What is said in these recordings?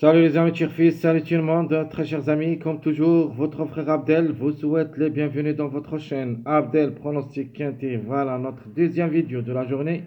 Salut les amis Turfis, salut tout le monde, très chers amis, comme toujours, votre frère Abdel vous souhaite les bienvenus dans votre chaîne Abdel Pronostic Quintet. Voilà notre deuxième vidéo de la journée,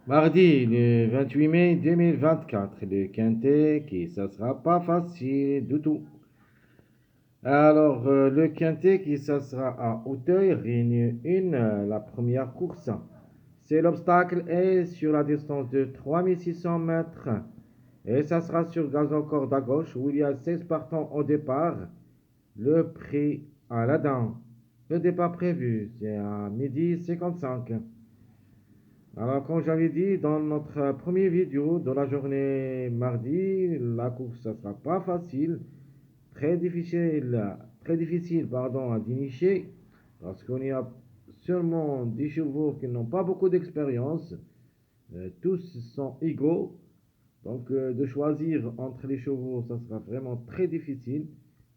mardi le 28 mai 2024. Le Quintet qui ça sera pas facile du tout. Alors le Quintet qui ça sera à Auteuil, Réunion 1, la première course. C'est l'obstacle est sur la distance de 3600 mètres. Et ça sera sur gazon corde à gauche où il y a 16 partants au départ. Le prix à la dent. Le départ prévu, c'est à midi 55. Alors, comme j'avais dit dans notre première vidéo de la journée mardi, la course, ça sera pas facile. Très difficile, pardon, à dénicher. Parce qu'on y a seulement des chevaux qui n'ont pas beaucoup d'expérience. Tous sont égaux. Donc, de choisir entre les chevaux, ça sera vraiment très difficile.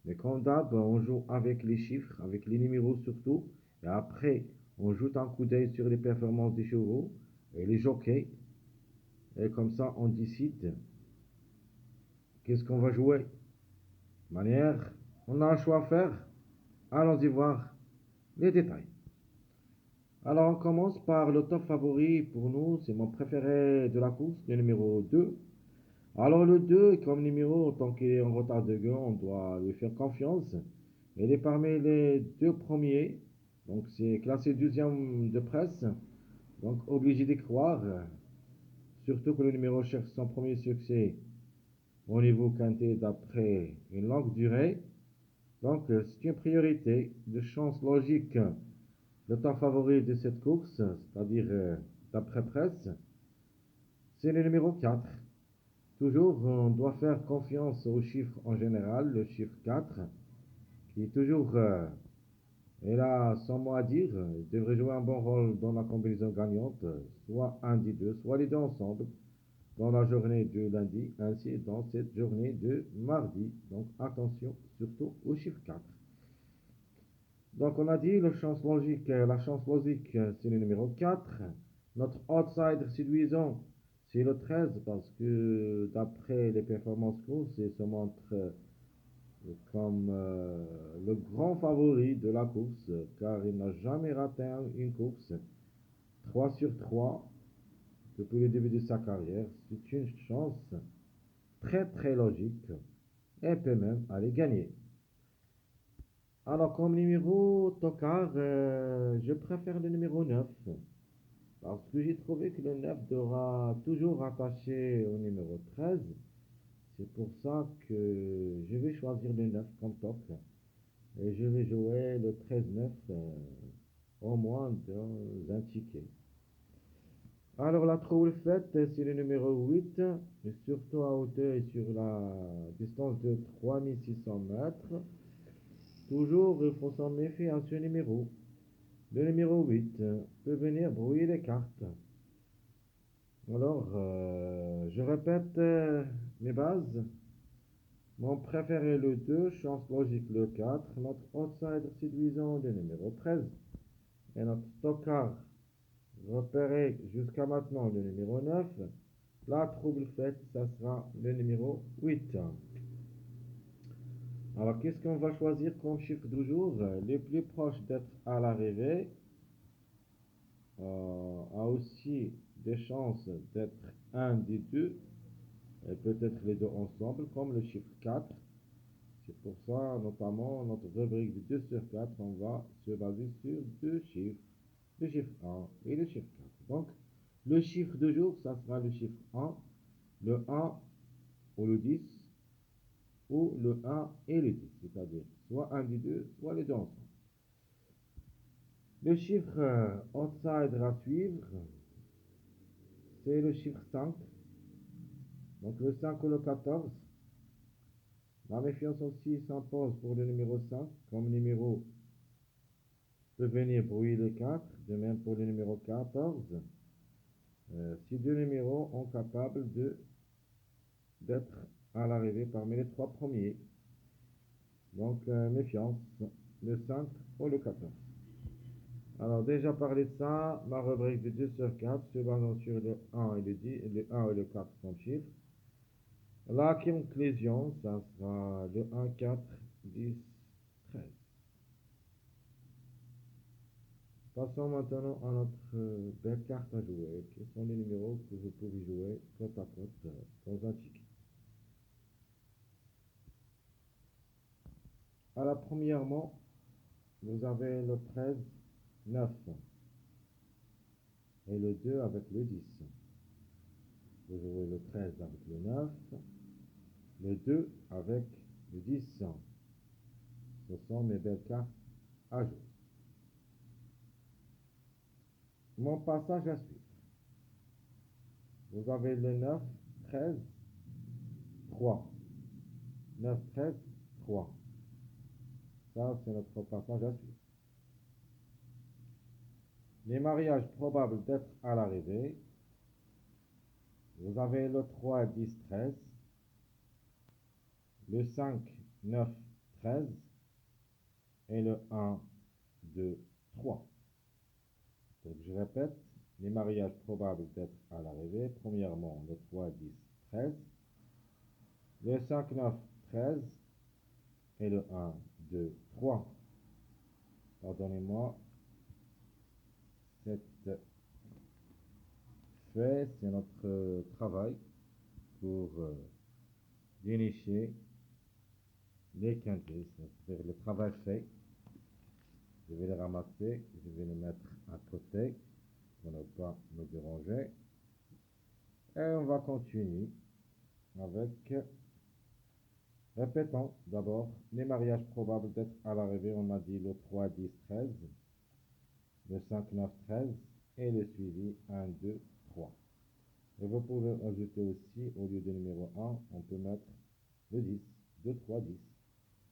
Mais comme d'hab, on joue avec les chiffres, avec les numéros surtout. Et après, on joue un coup d'œil sur les performances des chevaux et les jockeys. Et comme ça, on décide qu'est-ce qu'on va jouer. De manière, on a un choix à faire. Allons-y voir les détails. Alors, on commence par le top favori pour nous. C'est mon préféré de la course, le numéro 2. Alors le 2, comme numéro, tant qu'il est en retard de gain, on doit lui faire confiance. Il est parmi les deux premiers, donc c'est classé deuxième de presse, donc obligé d'y croire. Surtout que le numéro cherche son premier succès au niveau quintet d'après une longue durée. Donc c'est une priorité de chance logique. Le temps favori de cette course, c'est-à-dire d'après presse, c'est le numéro 4. Toujours, on doit faire confiance aux chiffres en général, le chiffre 4, qui est toujours, il a son mot à dire, il devrait jouer un bon rôle dans la combinaison gagnante, soit un des deux, soit les deux ensemble, dans la journée de lundi, ainsi dans cette journée de mardi. Donc attention surtout au chiffre 4. Donc on a dit la chance logique, c'est le numéro 4. Notre outsider séduisant, c'est le 13 parce que d'après les performances courses, il se montre comme le grand favori de la course car il n'a jamais raté une course. 3 sur 3 depuis le début de sa carrière. C'est une chance très très logique et peut même aller gagner. Alors, comme numéro tocard, je préfère le numéro 9 parce que j'ai trouvé que le 9 sera toujours rattaché au numéro 13. C'est pour ça que je vais choisir le 9 comme toc et je vais jouer le 13-9 au moins dans un ticket. Alors, la trouble faite, c'est le numéro 8 et surtout à hauteur et sur la distance de 3600 mètres. Toujours, il faut s'en méfier à ce numéro. Le numéro 8 peut venir brouiller les cartes. Alors, je répète mes bases. Mon préféré le 2, chance logique le 4, notre outsider séduisant le numéro 13 et notre tocard repéré jusqu'à maintenant le numéro 9. La trouble faite, ça sera le numéro 8. Alors, qu'est-ce qu'on va choisir comme chiffre du jour? Le plus proche d'être à l'arrivée a aussi des chances d'être un des deux, et peut-être les deux ensemble, comme le chiffre 4. C'est pour ça, notamment, notre rubrique de 2 sur 4, on va se baser sur deux chiffres, le chiffre 1 et le chiffre 4. Donc, le chiffre de jour, ça sera le chiffre 1, le 1 ou le 10, ou le 1 et le 10, c'est-à-dire soit un des deux, soit les deux ensemble. Le chiffre outside à suivre, c'est le chiffre 5. Donc le 5 ou le 14. La méfiance aussi s'impose pour le numéro 5. Comme numéro peut venir brouiller le 4. De même pour le numéro 14. Ces deux numéros sont capables d'être à l'arrivée parmi les trois premiers. Donc méfiance, le 5 ou le 14. Alors déjà parlé de ça, ma rubrique de 2 sur 4 se basant sur le 1 et le 10, le 1 et le 4 comme chiffre. La conclusion, ça sera le 1, 4, 10, 13. Passons maintenant à notre belle carte à jouer, qui sont les numéros que vous pouvez jouer côte à côte dans un ticket. Alors, premièrement, vous avez le 13, 9 et le 2 avec le 10. Vous jouez le 13 avec le 9, le 2 avec le 10. Ce sont mes belles cartes à jouer. Mon passage à suivre. Vous avez le 9, 13, 3. 9, 13, 3. Ça, c'est notre passage à suivre. Les mariages probables d'être à l'arrivée. Vous avez le 3, 10, 13. Le 5, 9, 13. Et le 1, 2, 3. Donc, je répète, les mariages probables d'être à l'arrivée. Premièrement, le 3, 10, 13. Le 5, 9, 13. Et le 1, 2, 3. Pardonnez-moi. Cette fait, c'est notre travail pour dénicher les quintés. C'est-à-dire le travail fait. Je vais les ramasser, je vais les mettre à côté pour ne pas me déranger. Et on va continuer avec, répétons d'abord, les mariages probables d'être à l'arrivée. On a dit le 3, 10, 13, le 5, 9, 13 et le suivi 1, 2, 3. Et vous pouvez ajouter aussi, au lieu du numéro 1, on peut mettre le 10, 2, 3, 10.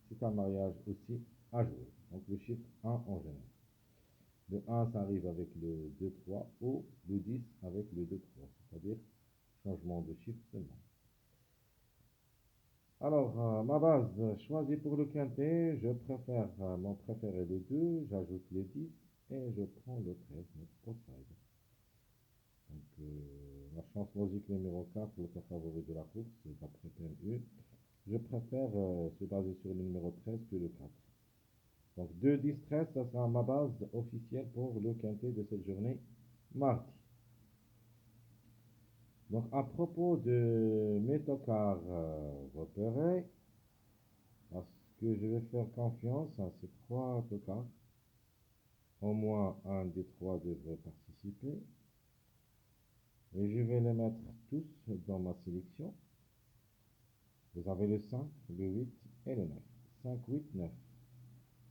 C'est un mariage aussi à jouer. Donc le chiffre 1 en général. Le 1, ça arrive avec le 2, 3 ou le 10 avec le 2, 3. C'est-à-dire changement de chiffre seulement. Alors, ma base choisie pour le quintet, je préfère mon préféré le 2, j'ajoute le 10 et je prends le 13, notre outside. Donc, la chance logique numéro 4, le cas favori de la course, d'après PMU. Je préfère se baser sur le numéro 13 que le 4. Donc 2, 10, 13, ça sera ma base officielle pour le quintet de cette journée, mardi. Donc à propos de mes tocards repérés, parce que je vais faire confiance à ces 3 tocards, au moins un des 3 devrait participer, et je vais les mettre tous dans ma sélection. Vous avez le 5, le 8 et le 9. 5, 8, 9.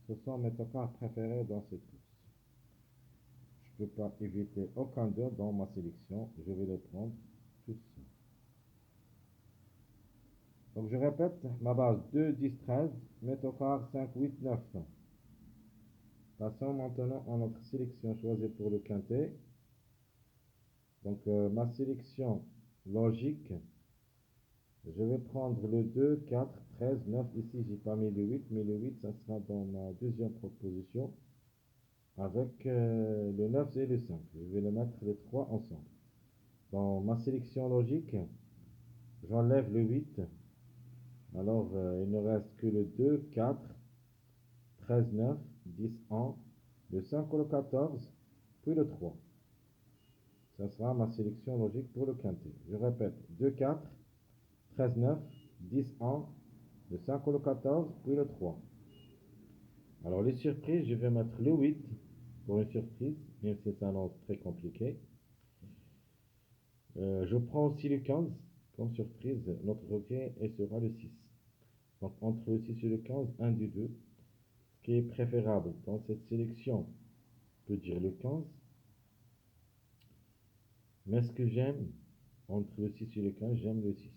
Ce sont mes tocards préférés dans cette course. Je ne peux pas éviter aucun d'eux dans ma sélection. Je vais les prendre tous. Donc je répète, ma base 2, 10, 13, mes tocards 5, 8, 9. Passons maintenant à notre sélection choisie pour le quintet. Donc ma sélection logique, je vais prendre le 2, 4, 13, 9. Ici, j'ai pas mis le 8, mais le 8, ça sera dans ma deuxième proposition avec le 9 et le 5. Je vais les mettre les 3 ensemble. Dans ma sélection logique, j'enlève le 8. Alors, il ne reste que le 2, 4, 13, 9, 10, 1, le 5 ou le 14, puis le 3. Ça sera ma sélection logique pour le quintet. Je répète, 2, 4, 13, 9, 10, 1, le 5 ou le 14, puis le 3. Alors, les surprises, je vais mettre le 8 pour une surprise, même si c'est un nom très compliqué. Je prends aussi le 15 comme surprise. Notre hockey et sera le 6. Donc, entre le 6 et le 15, un des deux. Ce qui est préférable dans cette sélection, je peux dire le 15. Mais ce que j'aime, entre le 6 et le 15, j'aime le 6.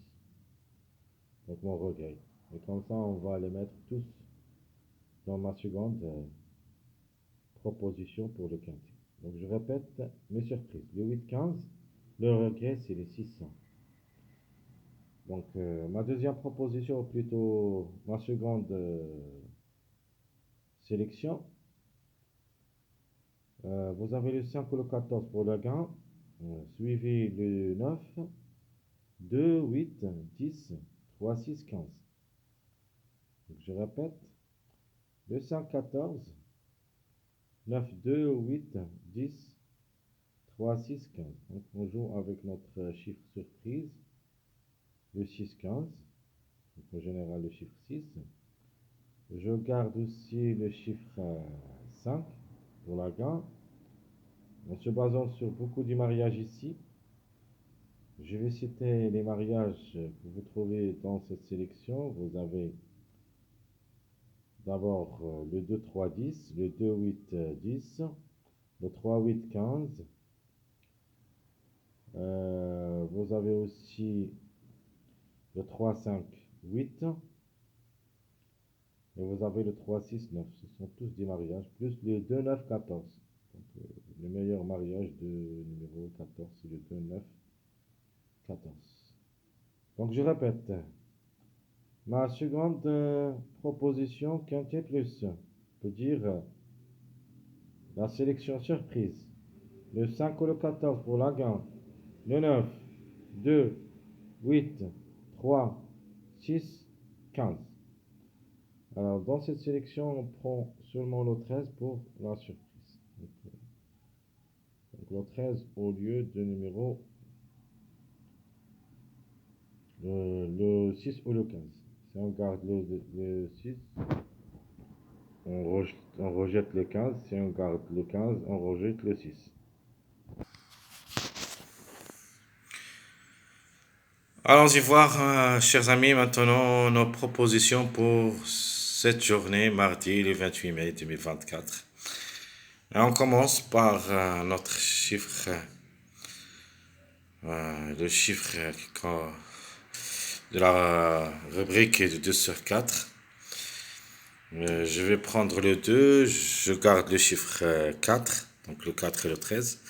Donc mon regret. Et comme ça, on va les mettre tous dans ma seconde proposition pour le quintet. Donc je répète mes surprises. Le 8, 15, le regret, c'est le 600. Donc ma deuxième proposition, ou plutôt ma seconde sélection, vous avez le 5 ou le 14 pour le gain, suivi le 9, 2, 8, 10. 3, 6, 15. Donc, je répète, 2, 5, 14, 9, 2, 8, 10, 3, 6, 15. Donc, on joue avec notre chiffre surprise, le 6, 15. Donc, en général, le chiffre 6. Je garde aussi le chiffre 5 pour la gain. En se basant sur beaucoup de mariages ici, je vais citer les mariages que vous trouvez dans cette sélection. Vous avez d'abord le 2, 3, 10, le 2, 8, 10, le 3, 8, 15. Vous avez aussi le 3, 5, 8. Et vous avez le 3, 6, 9. Ce sont tous des mariages. Plus le 2, 9, 14. Donc, le meilleur mariage de numéro 14, c'est le 2, 9, 14. Donc, je répète. Ma seconde proposition, quintet plus, peut dire la sélection surprise. Le 5 ou le 14 pour la gain. Le 9, 2, 8, 3, 6, 15. Alors, dans cette sélection, on prend seulement le 13 pour la surprise. Donc, le 13 au lieu de numéro le 6 ou le 15. Si on garde le 6, on rejette le 15. Si on garde le 15, on rejette le 6. Allons-y voir, chers amis, maintenant nos propositions pour cette journée, mardi, le 28 mai 2024. Et on commence par notre chiffre, le chiffre de la rubrique de 2 sur 4. Je vais prendre le 2, je garde le chiffre 4, donc le 4 et le 13.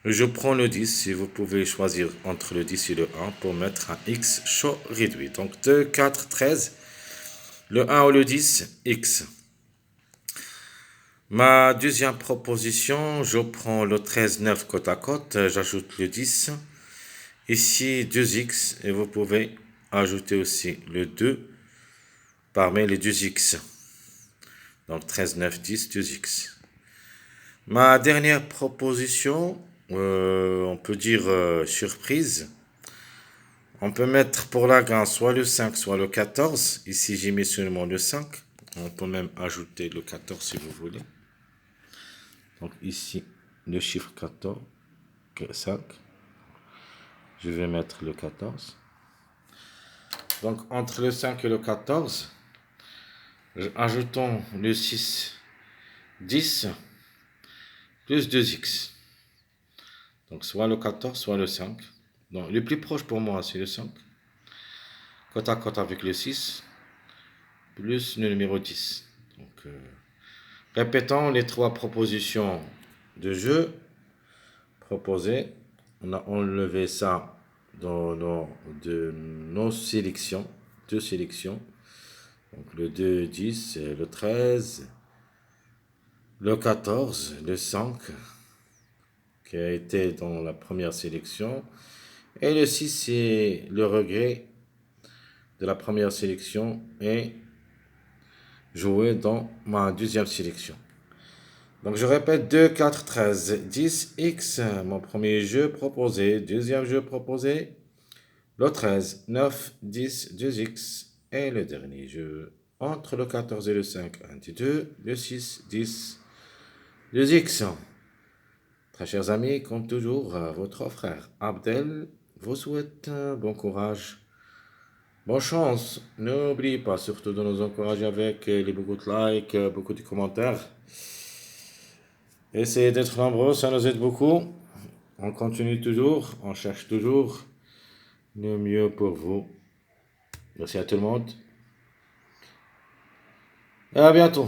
Je prends le 10, et vous pouvez choisir entre le 10 et le 1 pour mettre un X chaud réduit. Donc 2, 4, 13, le 1 ou le 10, X. Ma deuxième proposition, je prends le 13, 9 côte à côte, j'ajoute le 10. Ici 2X et vous pouvez ajouter aussi le 2 parmi les 2X. Donc 13, 9, 10, 2X. Ma dernière proposition, on peut dire surprise. On peut mettre pour la gain soit le 5, soit le 14. Ici, j'ai mis seulement le 5. On peut même ajouter le 14 si vous voulez. Donc ici, le chiffre 14, 5. Je vais mettre le 14. Donc entre le 5 et le 14, ajoutons le 6, 10, plus 2x. Donc soit le 14, soit le 5. Donc le plus proche pour moi, c'est le 5. Côte à côte avec le 6, plus le numéro 10. Donc, répétons les trois propositions de jeu proposées. On a enlevé ça dans nos sélections, deux sélections. Donc le 2, 10, le 13, le 14, le 5, qui a été dans la première sélection. Et le 6, c'est le regret de la première sélection et joué dans ma deuxième sélection. Donc je répète 2, 4, 13, 10, X, mon premier jeu proposé, deuxième jeu proposé, le 13, 9, 10, 2X, et le dernier jeu entre le 14 et le 5, 1, 2, le 6, 10, 2X. Très chers amis, comme toujours, votre frère Abdel vous souhaite bon courage, bonne chance. N'oubliez pas surtout de nous encourager avec les beaucoup de likes, beaucoup de commentaires. Essayez d'être nombreux, ça nous aide beaucoup. On continue toujours, on cherche toujours le mieux pour vous. Merci à tout le monde. Et à bientôt.